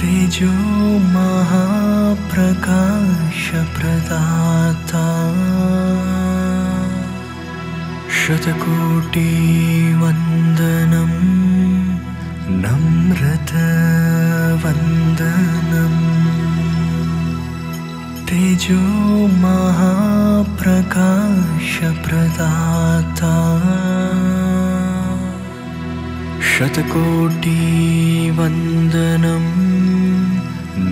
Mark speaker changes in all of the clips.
Speaker 1: तेजो महाप्रकाश प्रदाता शतकोटि वंदनम नम्रत वंदनम तेजो महाप्रकाश प्रदाता शतकोटि वंदनम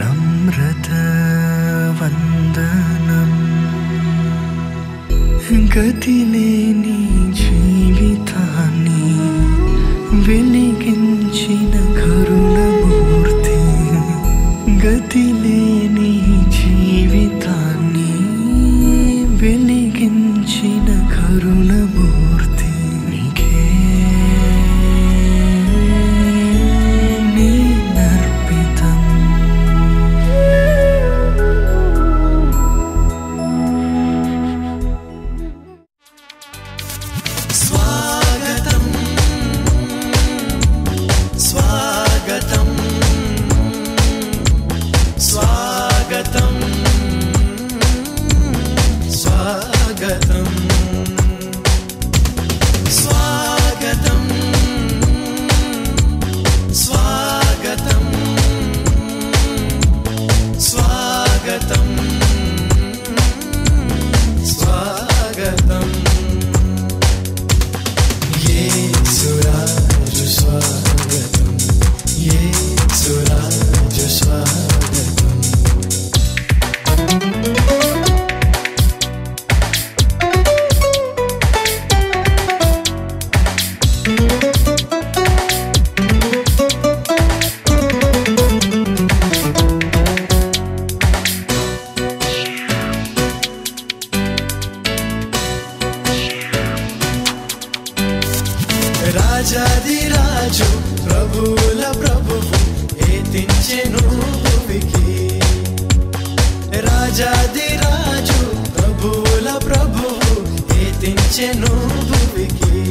Speaker 1: नम्रत वंदनम गतिलेनि जीवितानि వెలిగించిన కరుణమూర్తి గతిలేని జీవితాన్ని వెలిగించిన కరుణమూర్తి నీకే నేనర్పితం స్వాగతం స్వాగతం స్వాగతం స్వాగతం స్వాగతం స్వాగతం స్వాగతం స్వాగతం యేసురాజు స్వాగతం యేసురాజు స్వాగతం రాజాదిరాజు ప్రభువుల ప్రభువు ఏతించెను భువికి రాజాదిరాజు ప్రభువుల ప్రభువు ఏతించెను భువికి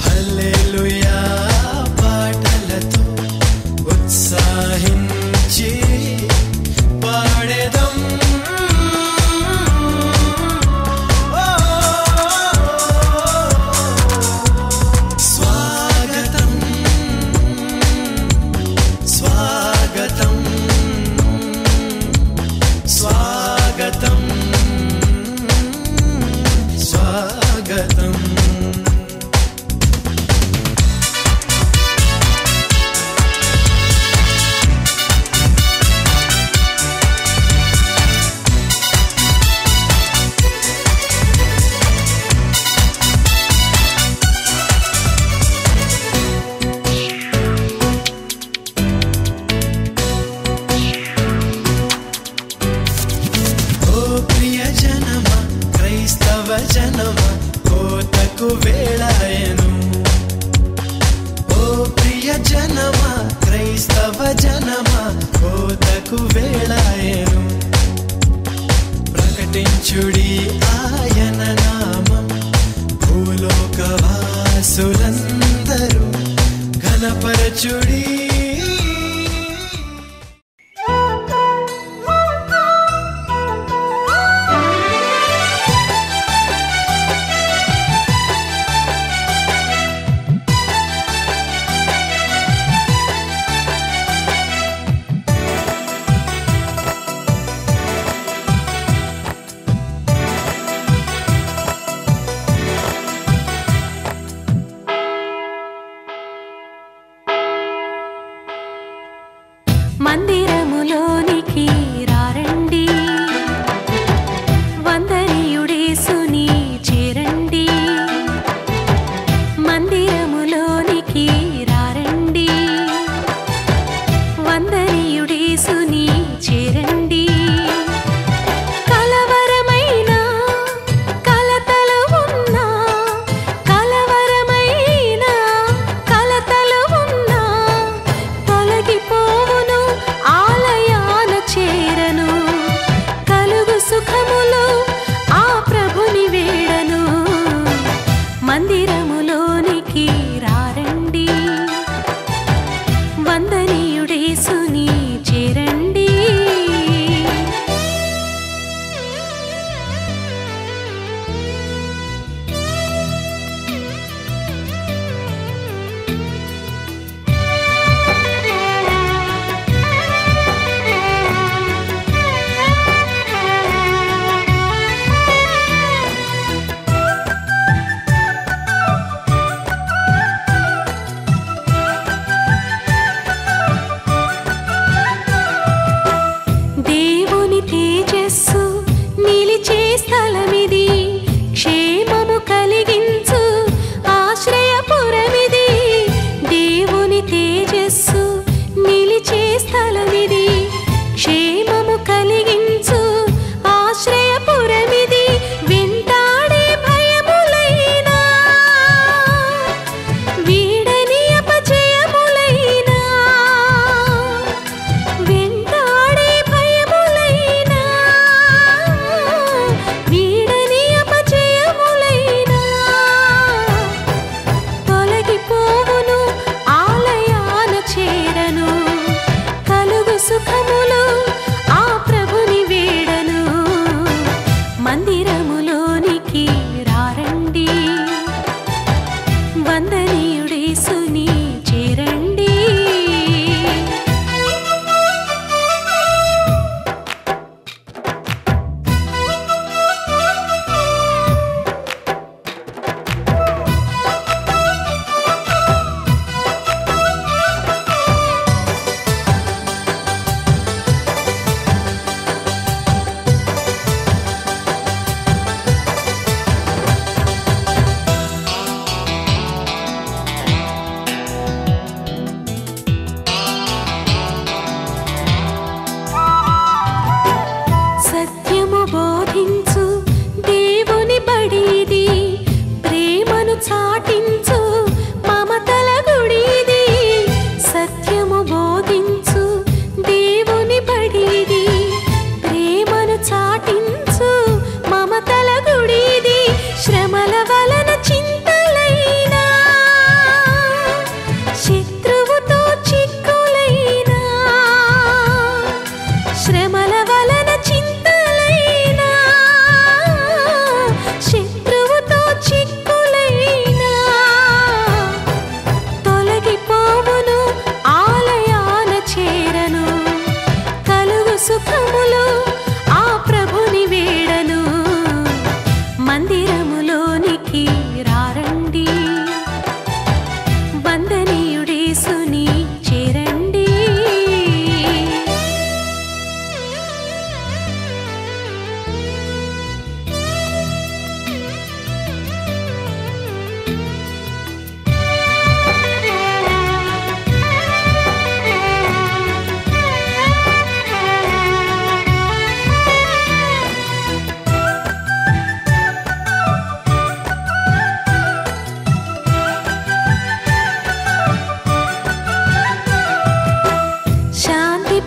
Speaker 1: హల్లెలూయా పాటలతో ఉత్సాహించి పాడెదం స్వాగతం జనమా కోతకు వేళాయను ఓ ప్రియ జనమా క్రైస్తవ జనమా కోతకు వేళాయను ప్రకటించుడి ఆయన నామం భూలోకవాసులందరూ ఘనపరచుడి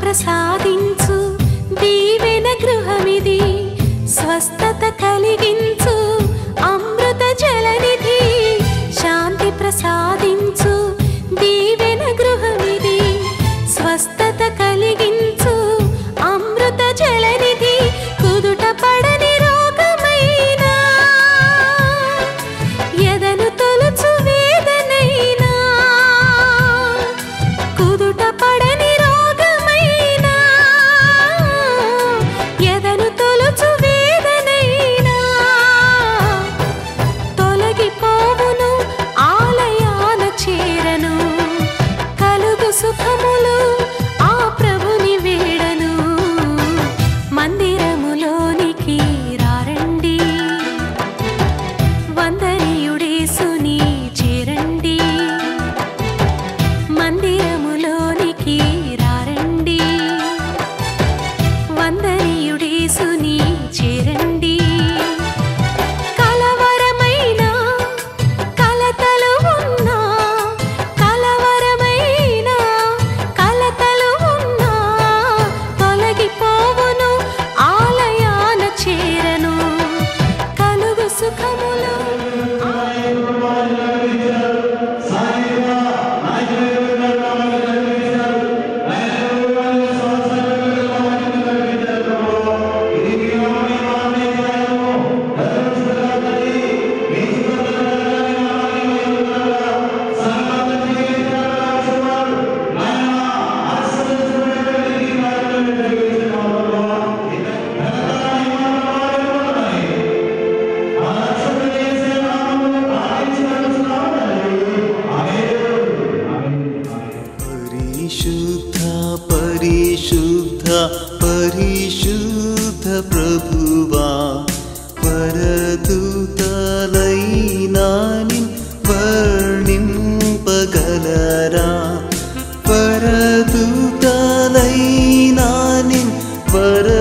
Speaker 2: ప్రసాదించు దీవెన గృహమిది, స్వస్థత కలిగించు అమృత జలనిధి. శాంతి ప్రసాదించు దీవెన గృహమిది, స్వస్థత కలిగించు అమృత జలనిధి. కుదుట పడని రోగమైనా, ఎదను తొలుచు వేదనైనా, కుదుట పడని రోగమైనా, ఎదను తొలుచు వేదనైనా తొలగిపోవును, ఆలయాన చేరను. కలుగు సుఖములు ఆ ప్రభుని వేడను. మందిరములోనికి రారండి, వందనీయుడేసుని చేరండి. మందిరములోనికి రారండి, వందనీయుడేసుని చేరండి. కలవరమైన కలతలు ఉన్నా, కలవరమైన కలతలు ఉన్నా తొలగిపోవును, ఆలయాన చేరను. కలుగు సుఖములు
Speaker 1: పరిశుద్ధ పరిశుద్ధ పరిశుద్ధ ప్రభువా, పరదూతలైనా నిన్ వర్ణింపగలరా. పరదూతలైనా నిన్, పరదూతలైనా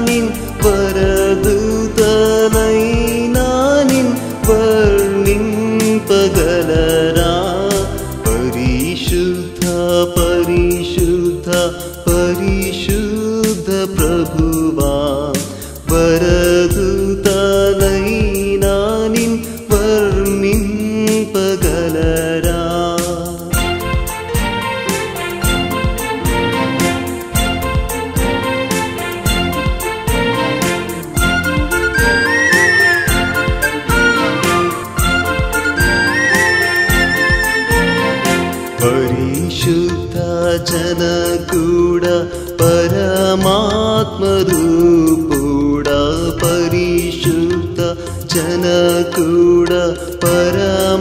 Speaker 1: నిన్, పరదూతలైనా నిన్ వర్ణింపగలరా. పరిశుద్ధ పరిశుద్ధ పరిశుద్ధ ప్రభువా, వరదూతలైనా నిన్ వర్ణింపగలరా. పరిశుద్ధ జనకూడ పరమాత్మరూపుడ, పరిశుద్ధ జనకూడ పరమాత్మరూపుడ.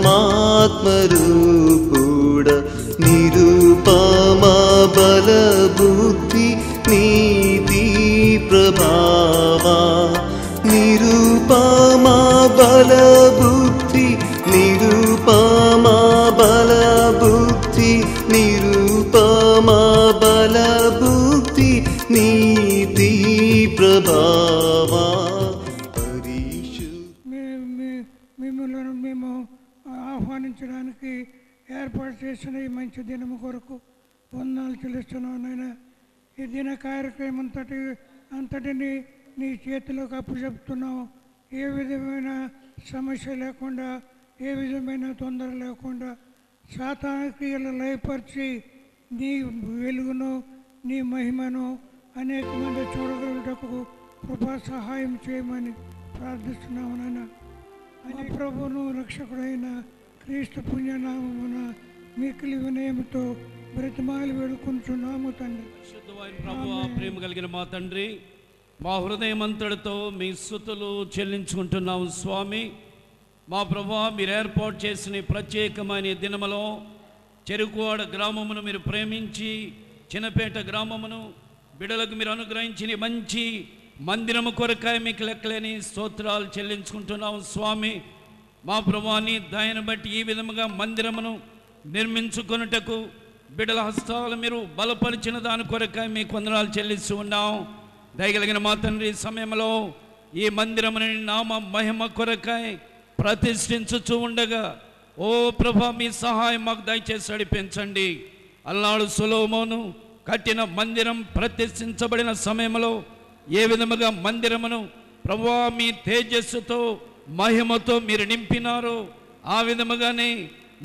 Speaker 1: నిరుపమ బలబుద్ధి నీతి ప్రభావా, నిరుపమ బలబుద్ధి, నిరుపమ బలబుద్ధి, నిరుపమ బలబుద్ధి నీతి ప్రభావా.
Speaker 3: మిమ్మల్ని మేము ఆహ్వానించడానికి ఏర్పాటు చేసిన ఈ మంచి దినము కొరకు వందనాలు చెల్లిస్తున్నాం నాయన. ఈ దిన కార్యక్రమం అంతటిని నీ చేతిలోకి అప్పచెప్తున్నాం. ఏ విధమైన సమస్య లేకుండా, ఏ విధమైన తొందర లేకుండా సాతాను క్రియలు లయపరిచి నీ వెలుగును, నీ మహిమను అనేక మంది చూడగలుగుటకు కృపా సహాయం చేయమని ప్రార్థిస్తున్నాము నాయన. అని ప్రభువును రక్షకుడైన క్రీస్తు పుణ్యనామమున మిక్కిలి వినయముతో బ్రతిమాలి వేడుకుంటున్నాము తండ్రి.
Speaker 4: శుద్ధమైన ప్రభువా, ప్రేమ కలిగిన మా తండ్రి, మా హృదయమంతటితో మీ స్తుతులు చెల్లించుకుంటున్నాము స్వామి. మా ప్రభువా, మీరు ఏర్పాటు చేసిన ప్రత్యేకమైన దినములో చెరుకువాడ గ్రామమును మీరు ప్రేమించి, చిన్నపేట గ్రామమును బిడలకు మీరు అనుగ్రహించిన మంచి మందిరము కొరకాయ మీకు లెక్కలేని స్తోత్రాలు చెల్లించుకుంటున్నాము స్వామి. మా ప్రభువాని దయను బట్టి ఈ విధముగా మందిరమును నిర్మించుకొనుటకు బిడల హస్తాలు మీరు బలపరిచిన దాని కొరకాయ మీకు వందనాలు చెల్లిస్తూ ఉన్నాం. దయగలిగిన మా తండ్రి, సమయంలో ఈ మందిరముని నామ మహిమ కొరకాయ ప్రతిష్ఠించుచూ ఉండగా ఓ ప్రభా, మీ సహాయం మాకు దయచేసి నడిపించండి. అల్నాడు సొలొమోను కట్టిన మందిరం ప్రతిష్ఠించబడిన సమయంలో ఏ విధముగా మందిరమును ప్రభువా మీ తేజస్సుతో మహిమతో మీరు నింపినారో ఆ విధముగానే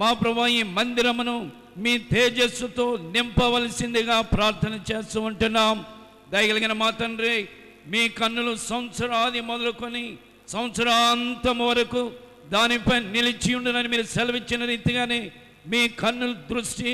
Speaker 4: మా ప్రభువా ఈ మందిరమును మీ తేజస్సుతో నింపవలసిందిగా ప్రార్థన చేస్తూ ఉంటున్నాం. దయగలిగిన మా తండ్రి, మీ కన్నులు సంవత్సరాది మొదలుకొని సంవత్సరాంతం వరకు దానిపై నిలిచి ఉండునని మీరు సెలవిచ్చిన రీతిగానే మీ కన్నుల దృష్టి